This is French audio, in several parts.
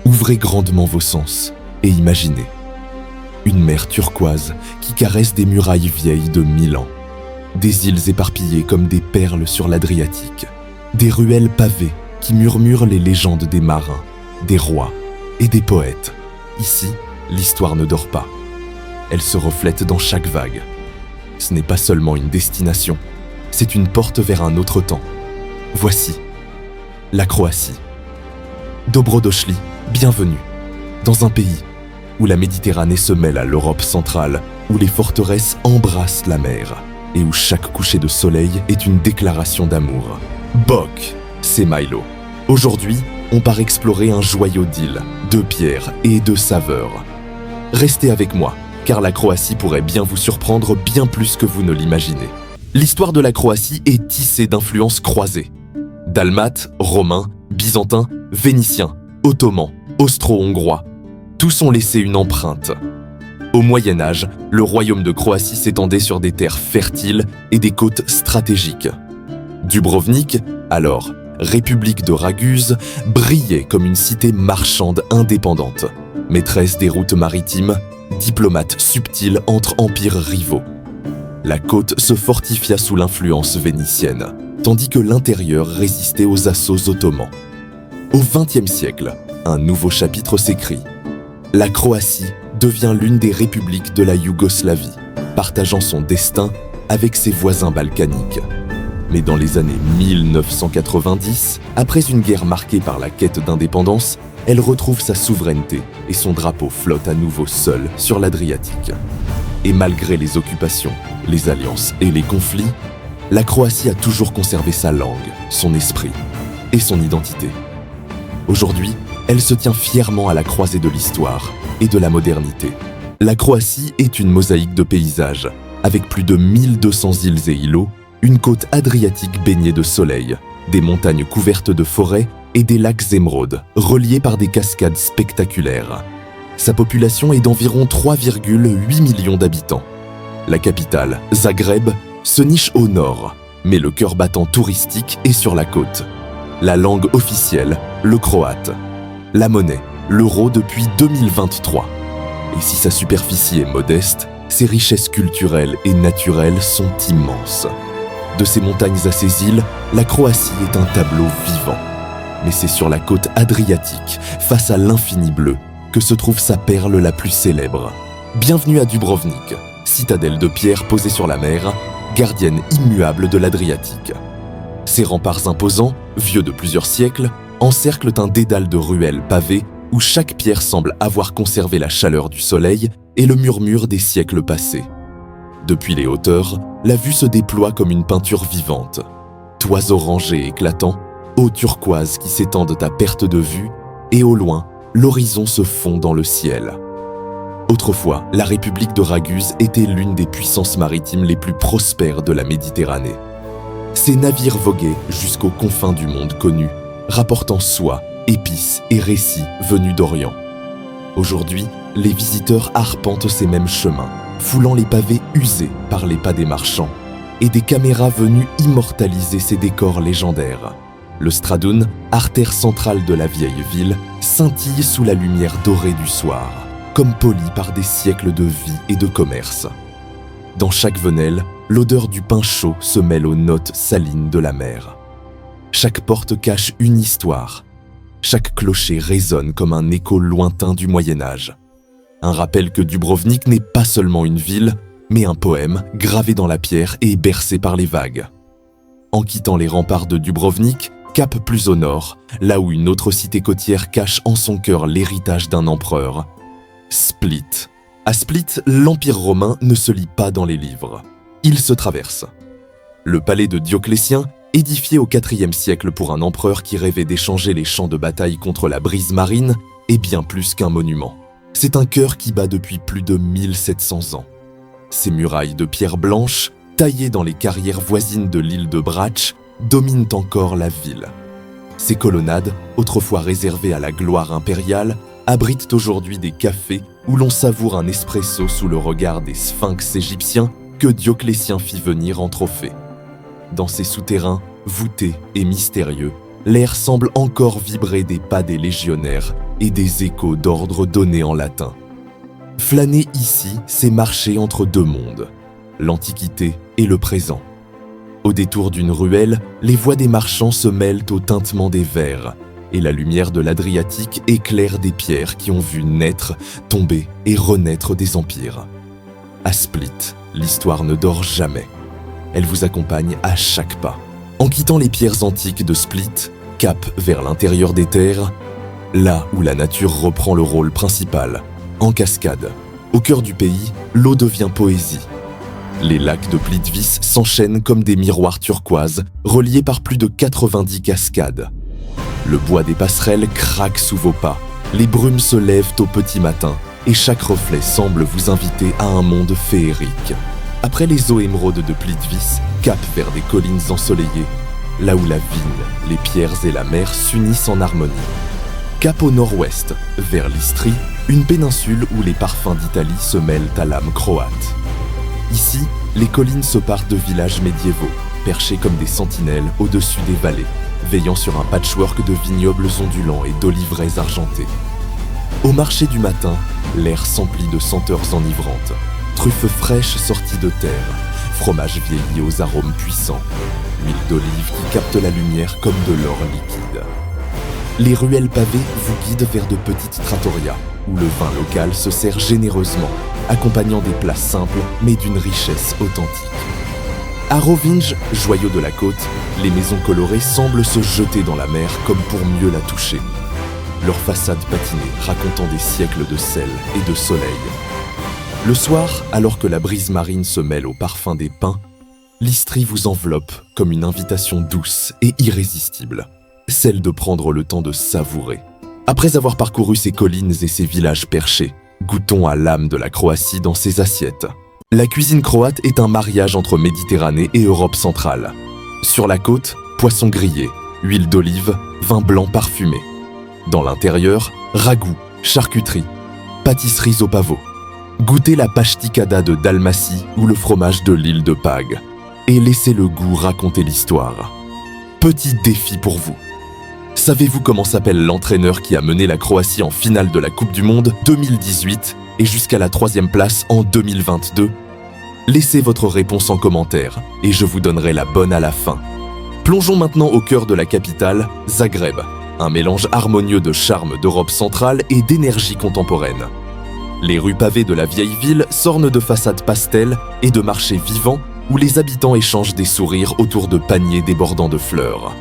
Ouvrez grandement vos sens et imaginez. Une mer turquoise qui caresse des murailles vieilles de 1000 ans. Des îles éparpillées comme des perles sur l'Adriatique. Des ruelles pavées qui murmurent les légendes des marins, des rois et des poètes. Ici, l'histoire ne dort pas. Elle se reflète dans chaque vague. Ce n'est pas seulement une destination, c'est une porte vers un autre temps. Voici la Croatie. Dobro došli, bienvenue, dans un pays où la Méditerranée se mêle à l'Europe centrale, où les forteresses embrassent la mer et où chaque coucher de soleil est une déclaration d'amour. Bok, c'est Milo. Aujourd'hui, on part explorer un joyau d'îles, de pierres et de saveurs. Restez avec moi, car la Croatie pourrait bien vous surprendre bien plus que vous ne l'imaginez. L'histoire de la Croatie est tissée d'influences croisées. Dalmates, Romains, Byzantins, Vénitiens, Ottomans, Austro-Hongrois, tous ont laissé une empreinte. Au Moyen-Âge, le royaume de Croatie s'étendait sur des terres fertiles et des côtes stratégiques. Dubrovnik, alors République de Raguse, brillait comme une cité marchande indépendante, maîtresse des routes maritimes, diplomate subtile entre empires rivaux. La côte se fortifia sous l'influence vénitienne, tandis que l'intérieur résistait aux assauts ottomans. Au XXe siècle, un nouveau chapitre s'écrit. La Croatie devient l'une des républiques de la Yougoslavie, partageant son destin avec ses voisins balkaniques. Mais dans les années 1990, après une guerre marquée par la quête d'indépendance, elle retrouve sa souveraineté et son drapeau flotte à nouveau seul sur l'Adriatique. Et malgré les occupations, les alliances et les conflits, la Croatie a toujours conservé sa langue, son esprit et son identité. Aujourd'hui, elle se tient fièrement à la croisée de l'histoire et de la modernité. La Croatie est une mosaïque de paysages, avec plus de 1200 îles et îlots, une côte adriatique baignée de soleil, des montagnes couvertes de forêts et des lacs émeraudes, reliés par des cascades spectaculaires. Sa population est d'environ 3,8 millions d'habitants. La capitale, Zagreb, se niche au nord, mais le cœur battant touristique est sur la côte. La langue officielle, le croate. La monnaie, l'euro depuis 2023. Et si sa superficie est modeste, ses richesses culturelles et naturelles sont immenses. De ses montagnes à ses îles, la Croatie est un tableau vivant. Mais c'est sur la côte adriatique, face à l'infini bleu, que se trouve sa perle la plus célèbre. Bienvenue à Dubrovnik, citadelle de pierre posée sur la mer, gardienne immuable de l'Adriatique. Ses remparts imposants, vieux de plusieurs siècles, encerclent un dédale de ruelles pavées où chaque pierre semble avoir conservé la chaleur du soleil et le murmure des siècles passés. Depuis les hauteurs, la vue se déploie comme une peinture vivante. Toits orangés éclatants, eaux turquoises qui s'étendent à perte de vue, et au loin, l'horizon se fond dans le ciel. Autrefois, la République de Raguse était l'une des puissances maritimes les plus prospères de la Méditerranée. Ses navires voguaient jusqu'aux confins du monde connu, rapportant soie, épices et récits venus d'Orient. Aujourd'hui, les visiteurs arpentent ces mêmes chemins, foulant les pavés usés par les pas des marchands, et des caméras venues immortaliser ces décors légendaires. Le Stradun, artère centrale de la vieille ville, scintille sous la lumière dorée du soir, comme poli par des siècles de vie et de commerce. Dans chaque venelle, l'odeur du pain chaud se mêle aux notes salines de la mer. Chaque porte cache une histoire. Chaque clocher résonne comme un écho lointain du Moyen-Âge. Un rappel que Dubrovnik n'est pas seulement une ville, mais un poème gravé dans la pierre et bercé par les vagues. En quittant les remparts de Dubrovnik, cap plus au nord, là où une autre cité côtière cache en son cœur l'héritage d'un empereur. Split. À Split, l'Empire romain ne se lit pas dans les livres. Il se traverse. Le palais de Dioclétien, édifié au IVe siècle pour un empereur qui rêvait d'échanger les champs de bataille contre la brise marine, est bien plus qu'un monument. C'est un cœur qui bat depuis plus de 1700 ans. Ses murailles de pierre blanche, taillées dans les carrières voisines de l'île de Brač, dominent encore la ville. Ses colonnades, autrefois réservées à la gloire impériale, abritent aujourd'hui des cafés où l'on savoure un espresso sous le regard des sphinx égyptiens que Dioclétien fit venir en trophée. Dans ces souterrains, voûtés et mystérieux, l'air semble encore vibrer des pas des légionnaires et des échos d'ordre donnés en latin. Flâner ici, c'est marcher entre deux mondes, l'Antiquité et le présent. Au détour d'une ruelle, les voix des marchands se mêlent au tintement des vers, et la lumière de l'Adriatique éclaire des pierres qui ont vu naître, tomber et renaître des empires. À Split, l'histoire ne dort jamais. Elle vous accompagne à chaque pas. En quittant les pierres antiques de Split, cap vers l'intérieur des terres, là où la nature reprend le rôle principal, en cascade. Au cœur du pays, l'eau devient poésie. Les lacs de Plitvice s'enchaînent comme des miroirs turquoises, reliés par plus de 90 cascades. Le bois des passerelles craque sous vos pas, les brumes se lèvent au petit matin, et chaque reflet semble vous inviter à un monde féerique. Après les eaux émeraudes de Plitvice, cap vers des collines ensoleillées, là où la vigne, les pierres et la mer s'unissent en harmonie. Cap au nord-ouest, vers l'Istrie, une péninsule où les parfums d'Italie se mêlent à l'âme croate. Ici, les collines se partent de villages médiévaux, perchés comme des sentinelles au-dessus des vallées, veillant sur un patchwork de vignobles ondulants et d'oliveraies argentées. Au marché du matin, l'air s'emplit de senteurs enivrantes, truffes fraîches sorties de terre, fromage vieilli aux arômes puissants, huile d'olive qui capte la lumière comme de l'or liquide. Les ruelles pavées vous guident vers de petites trattorias, où le vin local se sert généreusement, accompagnant des plats simples mais d'une richesse authentique. À Rovinj, joyau de la côte, les maisons colorées semblent se jeter dans la mer comme pour mieux la toucher. Leurs façades patinées racontant des siècles de sel et de soleil. Le soir, alors que la brise marine se mêle au parfum des pins, l'Istrie vous enveloppe comme une invitation douce et irrésistible, celle de prendre le temps de savourer. Après avoir parcouru ces collines et ces villages perchés, goûtons à l'âme de la Croatie dans ses assiettes. La cuisine croate est un mariage entre Méditerranée et Europe centrale. Sur la côte, poisson grillé, huile d'olive, vin blanc parfumé. Dans l'intérieur, ragoût, charcuterie, pâtisseries au pavot. Goûtez la pashtikada de Dalmatie ou le fromage de l'île de Pag. Et laissez le goût raconter l'histoire. Petit défi pour vous. Savez-vous comment s'appelle l'entraîneur qui a mené la Croatie en finale de la Coupe du Monde 2018 et jusqu'à la 3e place en 2022 ? Laissez votre réponse en commentaire et je vous donnerai la bonne à la fin. Plongeons maintenant au cœur de la capitale, Zagreb, un mélange harmonieux de charme d'Europe centrale et d'énergie contemporaine. Les rues pavées de la vieille ville s'ornent de façades pastel et de marchés vivants où les habitants échangent des sourires autour de paniers débordant de fleurs.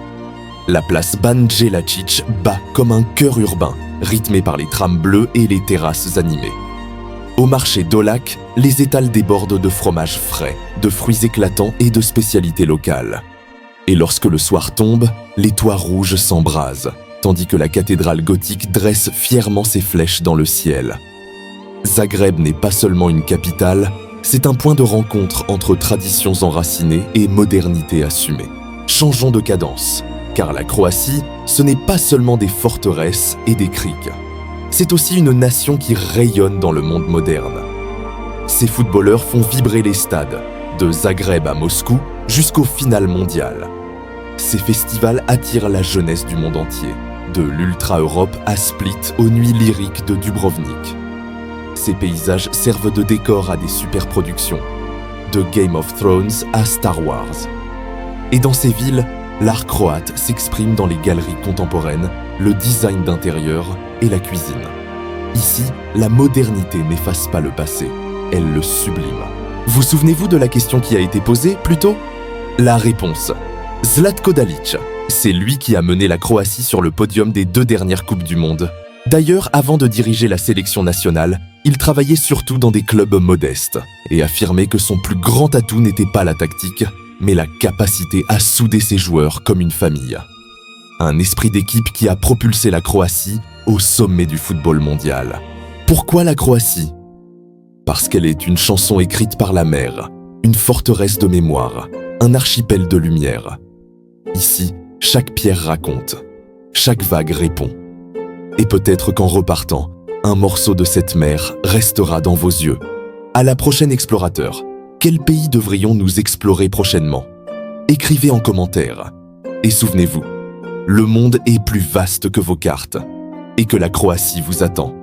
La place Ban Jelačić bat comme un chœur urbain, rythmé par les trams bleus et les terrasses animées. Au marché d'Olac, les étals débordent de fromages frais, de fruits éclatants et de spécialités locales. Et lorsque le soir tombe, les toits rouges s'embrasent, tandis que la cathédrale gothique dresse fièrement ses flèches dans le ciel. Zagreb n'est pas seulement une capitale, c'est un point de rencontre entre traditions enracinées et modernité assumée. Changeons de cadence, car la Croatie, ce n'est pas seulement des forteresses et des criques. C'est aussi une nation qui rayonne dans le monde moderne. Ses footballeurs font vibrer les stades, de Zagreb à Moscou jusqu'aux finales mondiales. Ces festivals attirent la jeunesse du monde entier, de l'Ultra-Europe à Split aux nuits lyriques de Dubrovnik. Ces paysages servent de décor à des superproductions, de Game of Thrones à Star Wars. Et dans ces villes, l'art croate s'exprime dans les galeries contemporaines, le design d'intérieur et la cuisine. Ici, la modernité n'efface pas le passé, elle le sublime. Vous souvenez-vous de la question qui a été posée plus tôt ? La réponse. Zlatko Dalic. C'est lui qui a mené la Croatie sur le podium des 2 dernières Coupes du Monde. D'ailleurs, avant de diriger la sélection nationale, il travaillait surtout dans des clubs modestes et affirmait que son plus grand atout n'était pas la tactique, mais la capacité à souder ses joueurs comme une famille. Un esprit d'équipe qui a propulsé la Croatie au sommet du football mondial. Pourquoi la Croatie ? Parce qu'elle est une chanson écrite par la mer, une forteresse de mémoire, un archipel de lumière. Ici, chaque pierre raconte, chaque vague répond. Et peut-être qu'en repartant, un morceau de cette mer restera dans vos yeux. À la prochaine explorateur, quel pays devrions nous explorer prochainement ? Écrivez en commentaire. Et souvenez-vous, le monde est plus vaste que vos cartes. et que la Croatie vous attend.